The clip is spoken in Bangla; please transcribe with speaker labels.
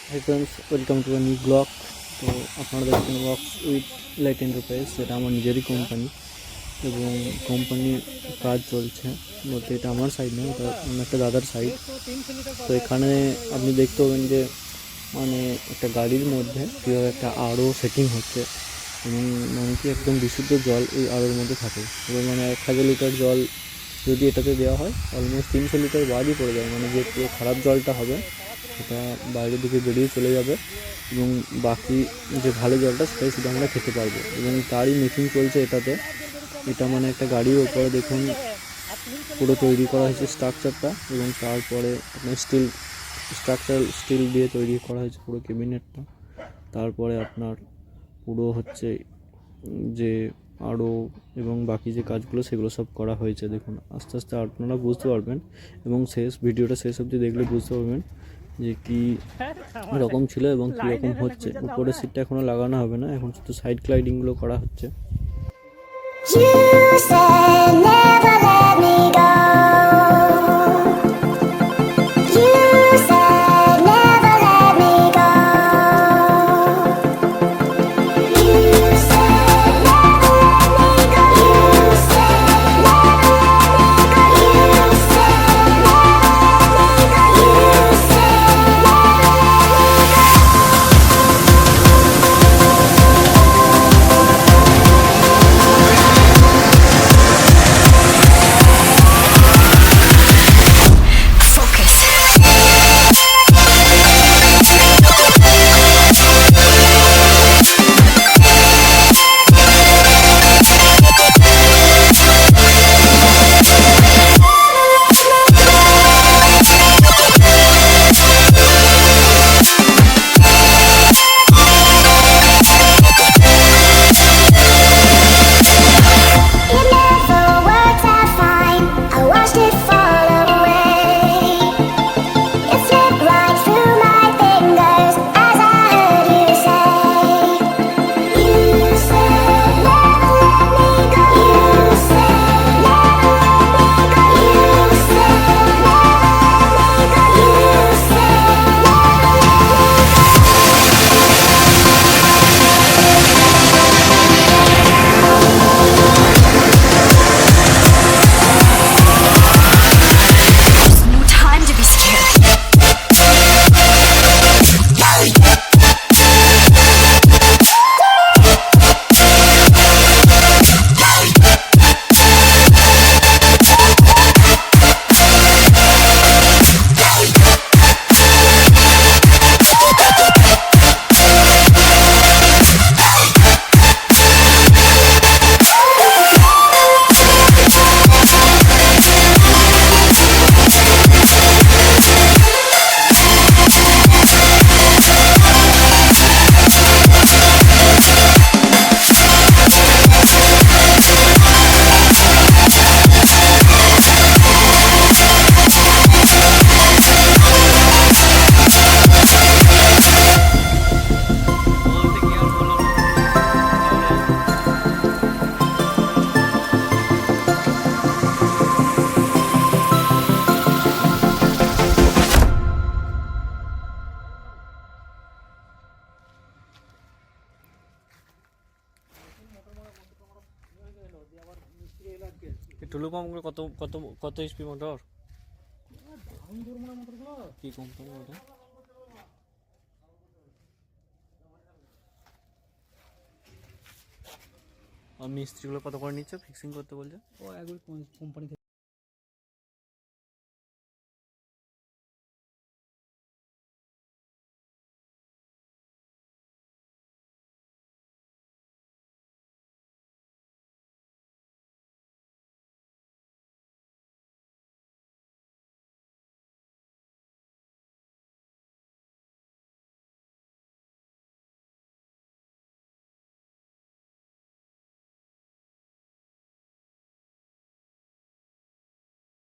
Speaker 1: High friends welcome to a new blog. तो अपना देखें वर्क उइथ लाइट एंटरप्राइज से निजेरই কোম্পানি এবং কোম্পানির কাজ চলছে বলতে এটা আমার সাইড না, এটা অন্য একটা দাদার সাইড। তো এখানে আপনি দেখতে পাবেন যে মানে একটা গাড়ির মধ্যে কীভাবে একটা আরও সেটিং হচ্ছে এবং মানে কি একদম বিশুদ্ধ জল এই আরোর মধ্যে থাকে। এবং মানে 1000 লিটার জল যদি এটাতে দেওয়া হয় অলমোস্ট 300 লিটার বাদই পড়ে যায়, মানে যে পুরো খারাপ জলটা হবে সেটা বাইরের দিকে বেরিয়ে চলে যাবে এবং বাকি যে ভালো জলটা সেটাই শুধু আমরা খেতে পারবো। এবং তারই মেকিং চলছে এটাতে। এটা মানে একটা গাড়ির ওপরে দেখুন পুরো তৈরি করা হয়েছে স্ট্রাকচারটা, এবং তারপরে আপনার স্টিল দিয়ে তৈরি করা হয়েছে পুরো ক্যাবিনেটটা। তারপরে আপনার পুরো হচ্ছে যে আরও এবং বাকি যে কাজগুলো সেগুলো সব করা হয়েছে। দেখুন আস্তে আস্তে আপনারা বুঝতে পারবেন এবং ভিডিওটা শেষ অবধি দেখলে বুঝতে পারবেন যে কী রকম ছিল এবং কী রকম হচ্ছে। উপরের সিটটা এখনও লাগানো হবে না, এখন শুধু সাইড ক্লাইডিংগুলো করা হচ্ছে। টুলু পাম্পগুলো কত কত কত এইচপি মোটর? কি কোম্পানি ওটা? আর মিস্ত্রিগুলো কত করে নিচ্ছে ফিক্সিং করতে বলছে?
Speaker 2: ও একই কোম্পানি।